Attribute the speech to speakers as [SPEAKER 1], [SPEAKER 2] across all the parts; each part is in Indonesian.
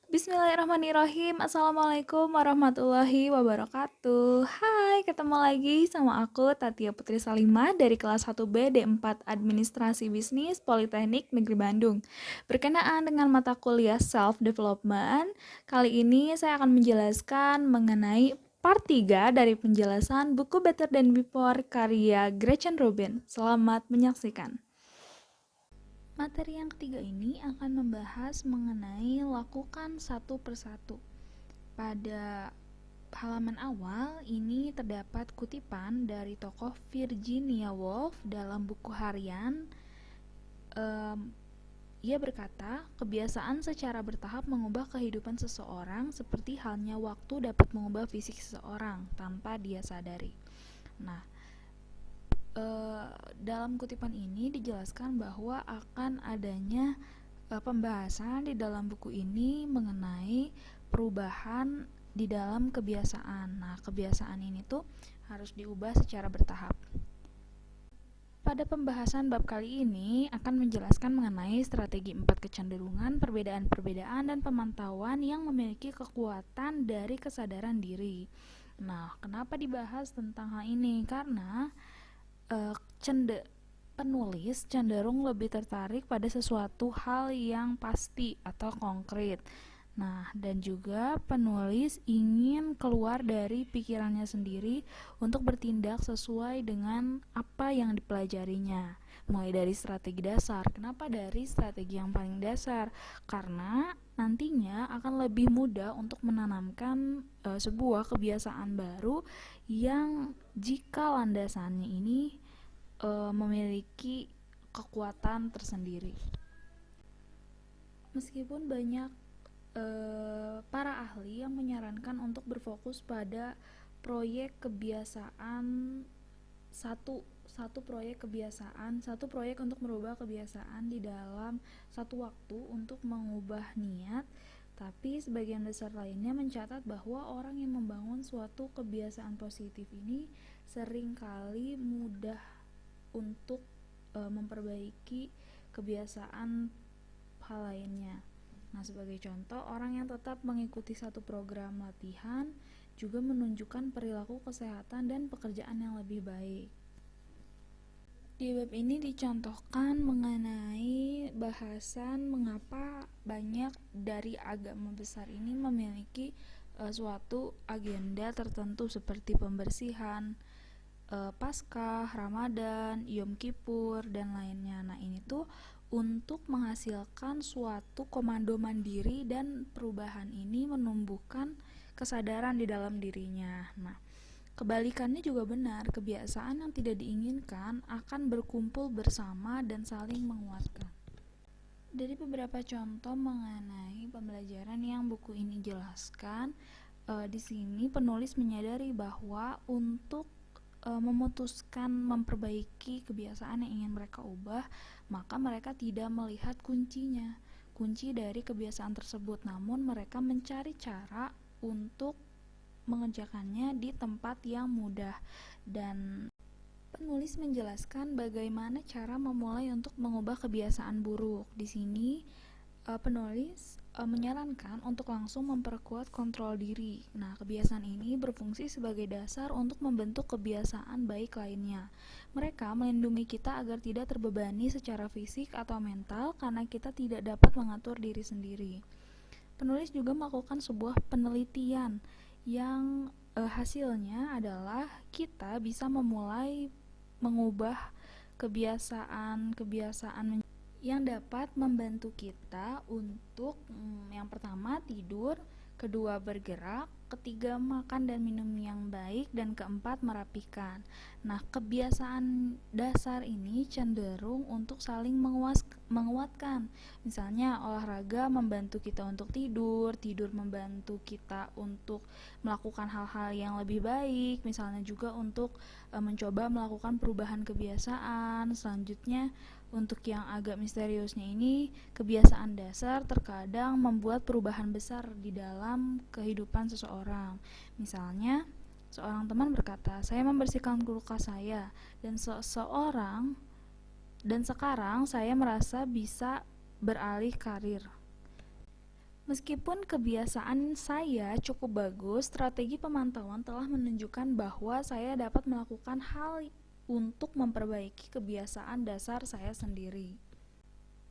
[SPEAKER 1] Bismillahirrahmanirrahim. Assalamualaikum warahmatullahi wabarakatuh. Hai, ketemu lagi sama aku Tatia Putri Salimah dari kelas 1B D4 Administrasi Bisnis Politeknik Negeri Bandung. Berkenaan dengan mata kuliah Self Development, kali ini saya akan menjelaskan mengenai part 3 dari penjelasan buku Better Than Before karya Gretchen Rubin. Selamat menyaksikan. Materi yang ketiga ini akan membahas mengenai lakukan satu persatu. Pada halaman awal ini terdapat kutipan dari tokoh Virginia Woolf dalam buku harian. Ia berkata, kebiasaan secara bertahap mengubah kehidupan seseorang seperti halnya waktu dapat mengubah fisik seseorang tanpa dia sadari. Nah, dalam kutipan ini dijelaskan bahwa akan adanya pembahasan di dalam buku ini mengenai perubahan di dalam kebiasaan. Nah, kebiasaan ini tuh harus diubah secara bertahap. Pada pembahasan bab kali ini akan menjelaskan mengenai strategi 4 kecenderungan, perbedaan-perbedaan, dan pemantauan yang memiliki kekuatan dari kesadaran diri. Nah, kenapa dibahas tentang hal ini? Karena penulis cenderung lebih tertarik pada sesuatu hal yang pasti atau konkret. Nah, dan juga penulis ingin keluar dari pikirannya sendiri untuk bertindak sesuai dengan apa yang dipelajarinya. Mulai dari strategi dasar. Kenapa dari strategi yang paling dasar? Karena nantinya akan lebih mudah untuk menanamkan sebuah kebiasaan baru yang jika landasannya ini memiliki kekuatan tersendiri. Meskipun banyak para ahli yang menyarankan untuk berfokus pada proyek kebiasaan satu proyek untuk merubah kebiasaan di dalam satu waktu untuk mengubah niat, tapi sebagian besar lainnya mencatat bahwa orang yang membangun suatu kebiasaan positif ini seringkali mudah untuk memperbaiki kebiasaan hal lainnya. Nah, sebagai contoh, orang yang tetap mengikuti satu program latihan juga menunjukkan perilaku kesehatan dan pekerjaan yang lebih baik. Di bab ini dicontohkan mengenai bahasan mengapa banyak dari agama besar ini memiliki suatu agenda tertentu seperti pembersihan, Paskah, Ramadan, Yom Kippur, dan lainnya. Nah, ini tuh untuk menghasilkan suatu komando mandiri dan perubahan ini menumbuhkan kesadaran di dalam dirinya. Nah, kebalikannya juga benar, kebiasaan yang tidak diinginkan akan berkumpul bersama dan saling menguatkan. Dari beberapa contoh mengenai pembelajaran yang buku ini jelaskan, di sini penulis menyadari bahwa untuk memutuskan memperbaiki kebiasaan yang ingin mereka ubah, maka mereka tidak melihat kunci dari kebiasaan tersebut, namun mereka mencari cara untuk mengerjakannya di tempat yang mudah. Dan penulis menjelaskan bagaimana cara memulai untuk mengubah kebiasaan buruk. Di sini penulis menyarankan untuk langsung memperkuat kontrol diri. Nah, kebiasaan ini berfungsi sebagai dasar untuk membentuk kebiasaan baik lainnya. Mereka melindungi kita agar tidak terbebani secara fisik atau mental karena kita tidak dapat mengatur diri sendiri. Penulis juga melakukan sebuah penelitian yang hasilnya adalah kita bisa memulai mengubah kebiasaan yang dapat membantu kita untuk yang pertama tidur, kedua bergerak, ketiga makan dan minum yang baik, dan keempat merapikan. Nah, kebiasaan dasar ini cenderung untuk saling menguatkan. Misalnya olahraga membantu kita untuk tidur membantu kita untuk melakukan hal-hal yang lebih baik, misalnya juga untuk mencoba melakukan perubahan kebiasaan. Selanjutnya, untuk yang agak misteriusnya ini, kebiasaan dasar terkadang membuat perubahan besar di dalam kehidupan seseorang. Misalnya, seorang teman berkata, "Saya membersihkan kulkas saya dan sekarang saya merasa bisa beralih karir." Meskipun kebiasaan saya cukup bagus, strategi pemantauan telah menunjukkan bahwa saya dapat melakukan hal untuk memperbaiki kebiasaan dasar saya sendiri.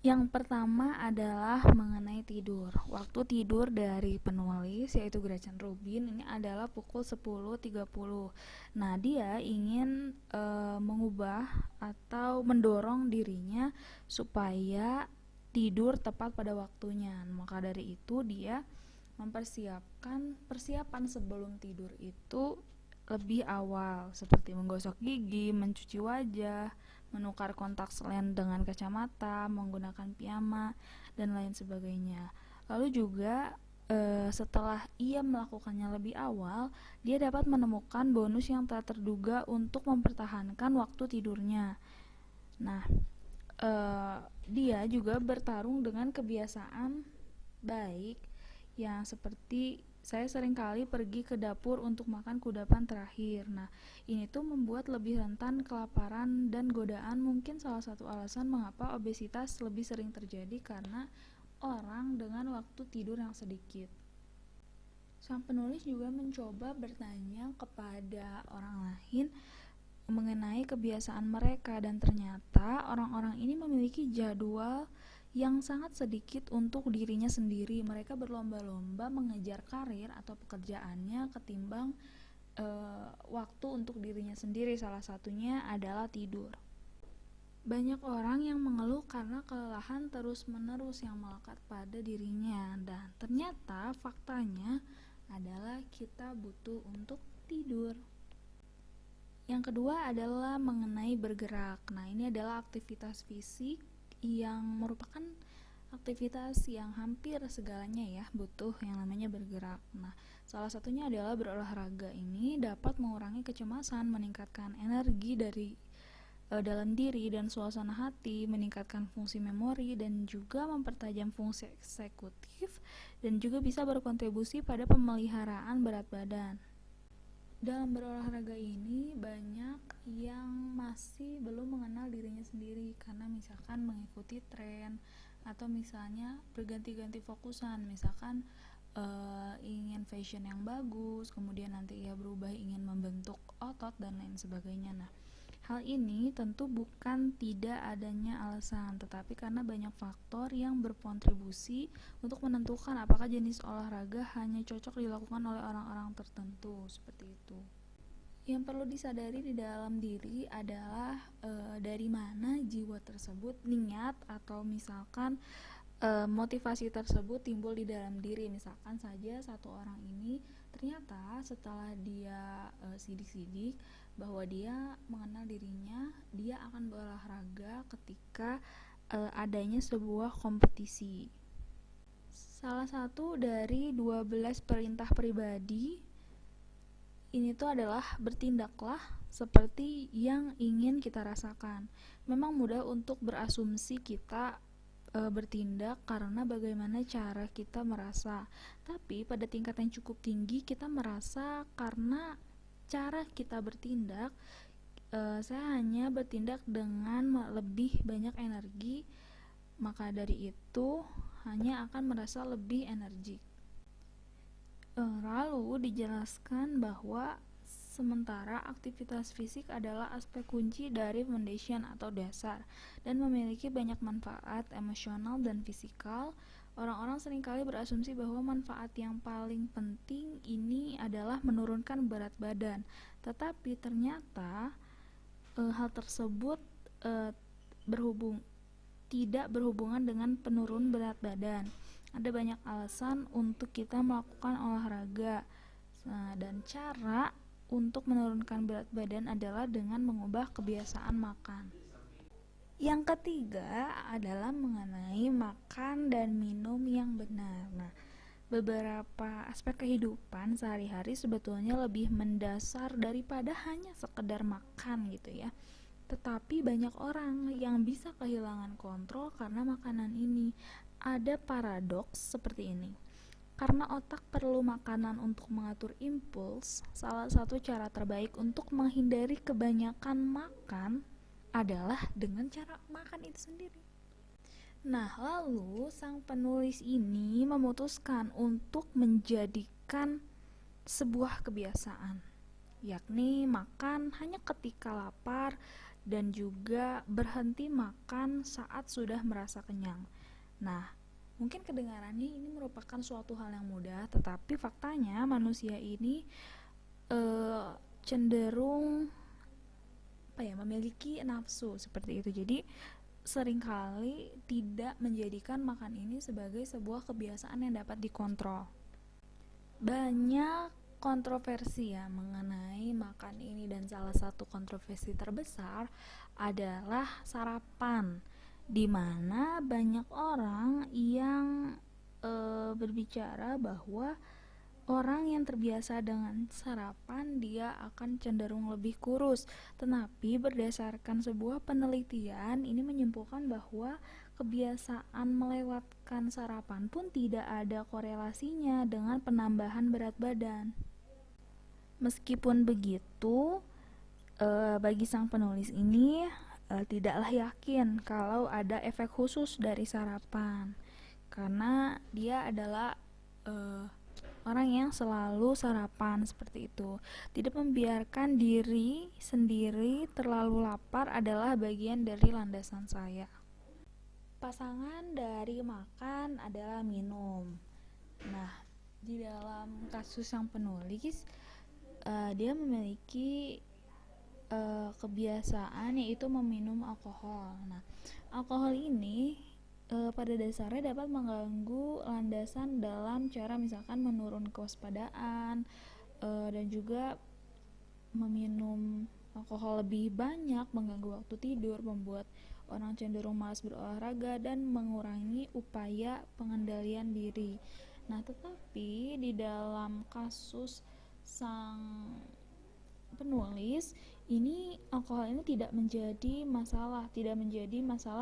[SPEAKER 1] Yang pertama adalah mengenai tidur. Waktu tidur dari penulis yaitu Gretchen Rubin ini adalah pukul 10.30. Nah, dia ingin mengubah atau mendorong dirinya supaya tidur tepat pada waktunya. Maka dari itu dia mempersiapkan persiapan sebelum tidur itu lebih awal, seperti menggosok gigi, mencuci wajah, menukar kontak lens dengan kacamata, menggunakan piyama, dan lain sebagainya. Lalu juga setelah ia melakukannya lebih awal, dia dapat menemukan bonus yang tak terduga untuk mempertahankan waktu tidurnya. Nah, dia juga bertarung dengan kebiasaan baik yang seperti saya seringkali pergi ke dapur untuk makan kudapan terakhir. Nah, ini tuh membuat lebih rentan kelaparan dan godaan. Mungkin salah satu alasan mengapa obesitas lebih sering terjadi karena orang dengan waktu tidur yang sedikit. Sang penulis juga mencoba bertanya kepada orang lain mengenai kebiasaan mereka, dan ternyata orang-orang ini memiliki jadwal yang sangat sedikit untuk dirinya sendiri. Mereka berlomba-lomba mengejar karir atau pekerjaannya ketimbang waktu untuk dirinya sendiri. Salah satunya adalah tidur. Banyak orang yang mengeluh karena kelelahan terus-menerus yang melekat pada dirinya, dan ternyata faktanya adalah kita butuh untuk tidur. Yang kedua adalah mengenai bergerak. Nah, ini adalah aktivitas fisik yang merupakan aktivitas yang hampir segalanya ya butuh yang namanya bergerak. Nah, salah satunya adalah berolahraga. Ini dapat mengurangi kecemasan, meningkatkan energi dari dalam diri dan suasana hati, meningkatkan fungsi memori, dan juga mempertajam fungsi eksekutif, dan juga bisa berkontribusi pada pemeliharaan berat badan. Dalam berolahraga ini banyak yang masih belum mengenal dirinya sendiri karena misalkan mengikuti tren atau misalnya berganti-ganti fokusan, misalkan ingin fashion yang bagus, kemudian nanti ia berubah ingin membentuk otot dan lain sebagainya. Nah, hal ini tentu bukan tidak adanya alasan, tetapi karena banyak faktor yang berkontribusi untuk menentukan apakah jenis olahraga hanya cocok dilakukan oleh orang-orang tertentu, seperti itu. Yang perlu disadari di dalam diri adalah dari mana jiwa tersebut, niat atau misalkan motivasi tersebut timbul di dalam diri. Misalkan saja satu orang ini ternyata setelah dia sidik-sidik bahwa dia mengenal dirinya, dia akan berolahraga ketika adanya sebuah kompetisi. Salah satu dari 12 perintah pribadi ini tuh adalah bertindaklah seperti yang ingin kita rasakan. Memang mudah untuk berasumsi kita bertindak karena bagaimana cara kita merasa, tapi pada tingkat yang cukup tinggi kita merasa karena cara kita bertindak, saya hanya bertindak dengan lebih banyak energi, maka dari itu hanya akan merasa lebih energik. Lalu dijelaskan bahwa sementara aktivitas fisik adalah aspek kunci dari foundation atau dasar dan memiliki banyak manfaat emosional dan fisikal, orang-orang seringkali berasumsi bahwa manfaat yang paling penting ini adalah menurunkan berat badan. Tetapi ternyata hal tersebut tidak berhubungan dengan penurun berat badan. Ada banyak alasan untuk kita melakukan olahraga. Nah, dan cara untuk menurunkan berat badan adalah dengan mengubah kebiasaan makan. Yang ketiga adalah mengenai makan dan minum yang benar. Nah, beberapa aspek kehidupan sehari-hari sebetulnya lebih mendasar daripada hanya sekedar makan gitu ya. Tetapi banyak orang yang bisa kehilangan kontrol karena makanan ini. Ada paradoks seperti ini. Karena otak perlu makanan untuk mengatur impuls, salah satu cara terbaik untuk menghindari kebanyakan makan adalah dengan cara makan itu sendiri. Nah, lalu sang penulis ini memutuskan untuk menjadikan sebuah kebiasaan, yakni makan hanya ketika lapar dan juga berhenti makan saat sudah merasa kenyang. Nah, mungkin kedengarannya ini merupakan suatu hal yang mudah, tetapi faktanya manusia ini eh, cenderung memiliki nafsu seperti itu. Jadi seringkali tidak menjadikan makan ini sebagai sebuah kebiasaan yang dapat dikontrol. Banyak kontroversi ya mengenai makan ini, dan salah satu kontroversi terbesar adalah sarapan, di mana banyak orang yang berbicara bahwa orang yang terbiasa dengan sarapan dia akan cenderung lebih kurus. Tetapi berdasarkan sebuah penelitian ini menyimpulkan bahwa kebiasaan melewatkan sarapan pun tidak ada korelasinya dengan penambahan berat badan. Meskipun begitu, bagi sang penulis ini tidaklah yakin kalau ada efek khusus dari sarapan, karena dia adalah orang yang selalu sarapan seperti itu. Tidak membiarkan diri sendiri terlalu lapar adalah bagian dari landasan saya. Pasangan dari makan adalah minum. Nah, di dalam kasus yang penulis, dia memiliki kebiasaan yaitu meminum alkohol. Nah, alkohol ini pada dasarnya dapat mengganggu landasan dalam cara misalkan menurun kewaspadaan, dan juga meminum alkohol lebih banyak mengganggu waktu tidur, membuat orang cenderung malas berolahraga dan mengurangi upaya pengendalian diri. Nah, tetapi di dalam kasus sang penulis ini, alkohol ini tidak menjadi masalah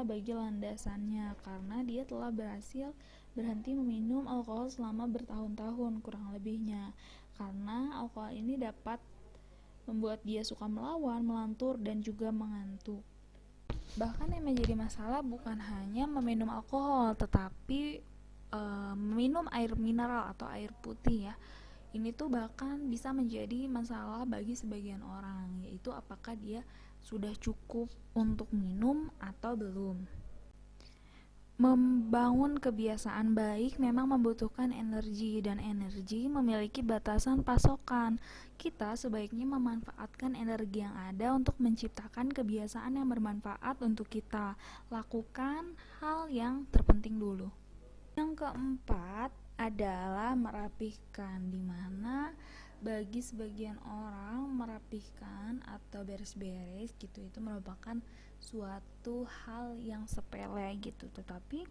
[SPEAKER 1] bagi landasannya, karena dia telah berhasil berhenti meminum alkohol selama bertahun-tahun kurang lebihnya, karena alkohol ini dapat membuat dia suka melawan, melantur, dan juga mengantuk. Bahkan yang menjadi masalah bukan hanya meminum alkohol, tetapi meminum air mineral atau air putih ya. Ini tuh bahkan bisa menjadi masalah bagi sebagian orang, yaitu apakah dia sudah cukup untuk minum atau belum. Membangun kebiasaan baik memang membutuhkan energi, dan energi memiliki batasan pasokan. Kita sebaiknya memanfaatkan energi yang ada untuk menciptakan kebiasaan yang bermanfaat untuk kita. Lakukan hal yang terpenting dulu. Yang keempat adalah merapihkan, di mana bagi sebagian orang merapihkan atau beres-beres gitu itu merupakan suatu hal yang sepele gitu, tetapi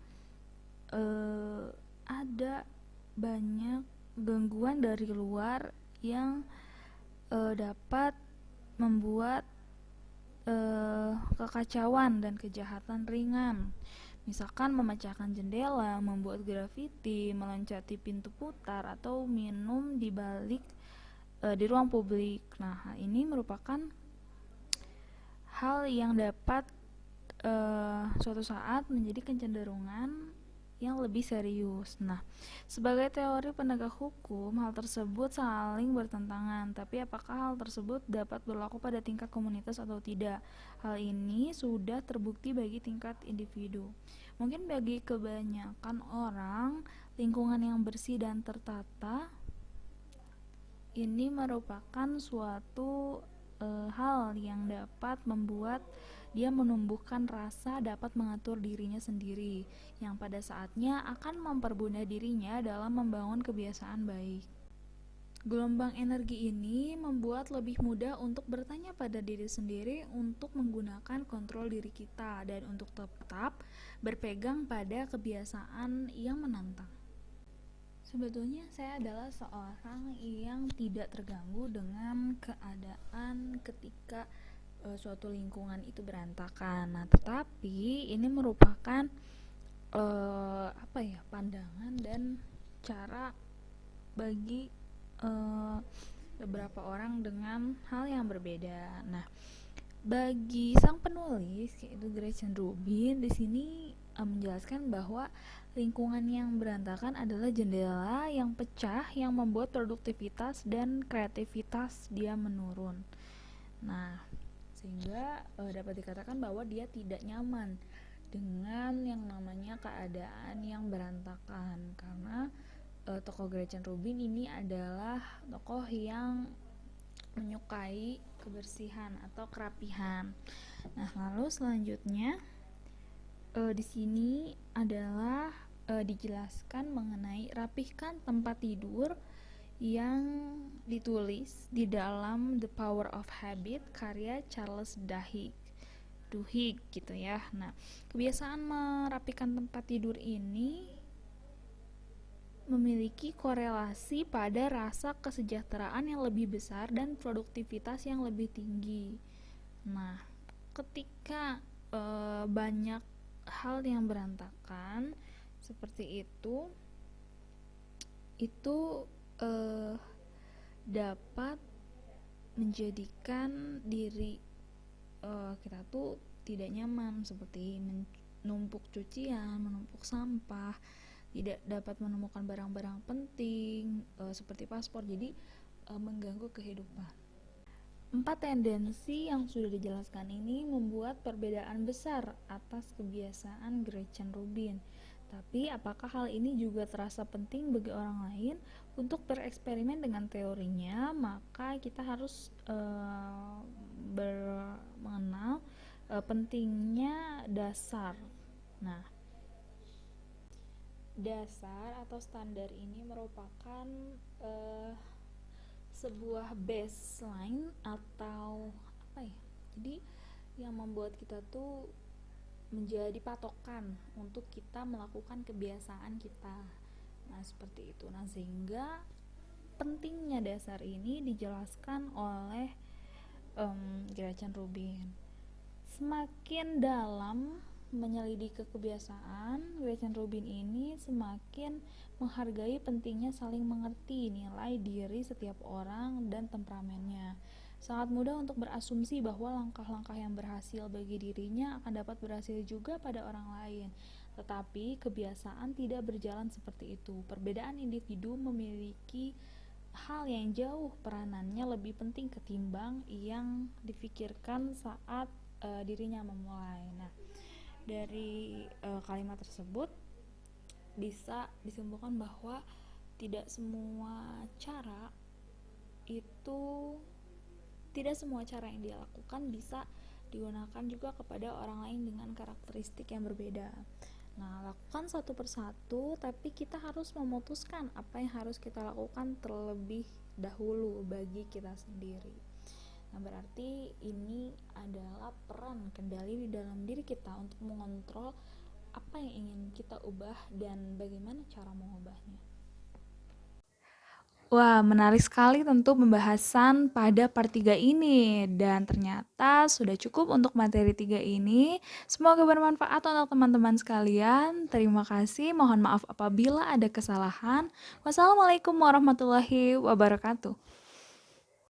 [SPEAKER 1] ada banyak gangguan dari luar yang dapat membuat kekacauan dan kejahatan ringan. Misalkan memecahkan jendela, membuat grafiti, meloncati pintu putar, atau minum di ruang publik. Nah, ini merupakan hal yang dapat suatu saat menjadi kecenderungan yang lebih serius. Nah, sebagai teori penegak hukum, hal tersebut saling bertentangan. Tapi apakah hal tersebut dapat berlaku pada tingkat komunitas atau tidak? Hal ini sudah terbukti bagi tingkat individu. Mungkin bagi kebanyakan orang, lingkungan yang bersih dan tertata ini merupakan suatu hal yang dapat membuat dia menumbuhkan rasa dapat mengatur dirinya sendiri, yang pada saatnya akan mempermudah dirinya dalam membangun kebiasaan baik. Gelombang energi ini membuat lebih mudah untuk bertanya pada diri sendiri untuk menggunakan kontrol diri kita dan untuk tetap berpegang pada kebiasaan yang menantang. Sebetulnya saya adalah seorang yang tidak terganggu dengan keadaan ketika suatu lingkungan itu berantakan. Nah, tetapi ini merupakan pandangan dan cara bagi beberapa orang dengan hal yang berbeda. Nah, bagi sang penulis yaitu Gretchen Rubin, di sini menjelaskan bahwa lingkungan yang berantakan adalah jendela yang pecah yang membuat produktivitas dan kreativitas dia menurun. Nah, sehingga dapat dikatakan bahwa dia tidak nyaman dengan yang namanya keadaan yang berantakan, karena tokoh Gretchen Rubin ini adalah tokoh yang menyukai kebersihan atau kerapihan. Nah, lalu selanjutnya di sini adalah dijelaskan mengenai rapihkan tempat tidur yang ditulis di dalam The Power of Habit karya Charles Duhigg gitu ya. Nah, kebiasaan merapikan tempat tidur ini memiliki korelasi pada rasa kesejahteraan yang lebih besar dan produktivitas yang lebih tinggi. Nah, ketika banyak hal yang berantakan seperti itu dapat menjadikan diri kita tuh tidak nyaman, seperti menumpuk cucian, menumpuk sampah, tidak dapat menemukan barang-barang penting seperti paspor, jadi mengganggu kehidupan. 4 tendensi yang sudah dijelaskan ini membuat perbedaan besar atas kebiasaan Gretchen Rubin. Tapi apakah hal ini juga terasa penting bagi orang lain untuk bereksperimen dengan teorinya? Maka kita harus mengenal pentingnya dasar. Nah, dasar atau standar ini merupakan sebuah baseline atau apa ya, jadi yang membuat kita tuh menjadi patokan untuk kita melakukan kebiasaan kita. Nah, seperti itu. Nah, sehingga pentingnya dasar ini dijelaskan oleh Gretchen Rubin. Semakin dalam menyelidiki kebiasaan, Gretchen Rubin ini semakin menghargai pentingnya saling mengerti nilai diri setiap orang dan temperamennya. Sangat mudah untuk berasumsi bahwa langkah-langkah yang berhasil bagi dirinya akan dapat berhasil juga pada orang lain. Tetapi kebiasaan tidak berjalan seperti itu. Perbedaan individu memiliki hal yang jauh peranannya lebih penting ketimbang yang difikirkan saat dirinya memulai. Nah, dari kalimat tersebut bisa disimpulkan bahwa tidak semua cara yang dia lakukan bisa digunakan juga kepada orang lain dengan karakteristik yang berbeda. Nah, lakukan satu persatu, tapi kita harus memutuskan apa yang harus kita lakukan terlebih dahulu bagi kita sendiri. Nah, berarti ini adalah peran kendali di dalam diri kita untuk mengontrol apa yang ingin kita ubah dan bagaimana cara mengubahnya. Wah, menarik sekali tentu pembahasan pada part 3 ini, dan ternyata sudah cukup untuk materi 3 ini. Semoga bermanfaat untuk teman-teman sekalian. Terima kasih, mohon maaf apabila ada kesalahan. Wassalamualaikum warahmatullahi wabarakatuh.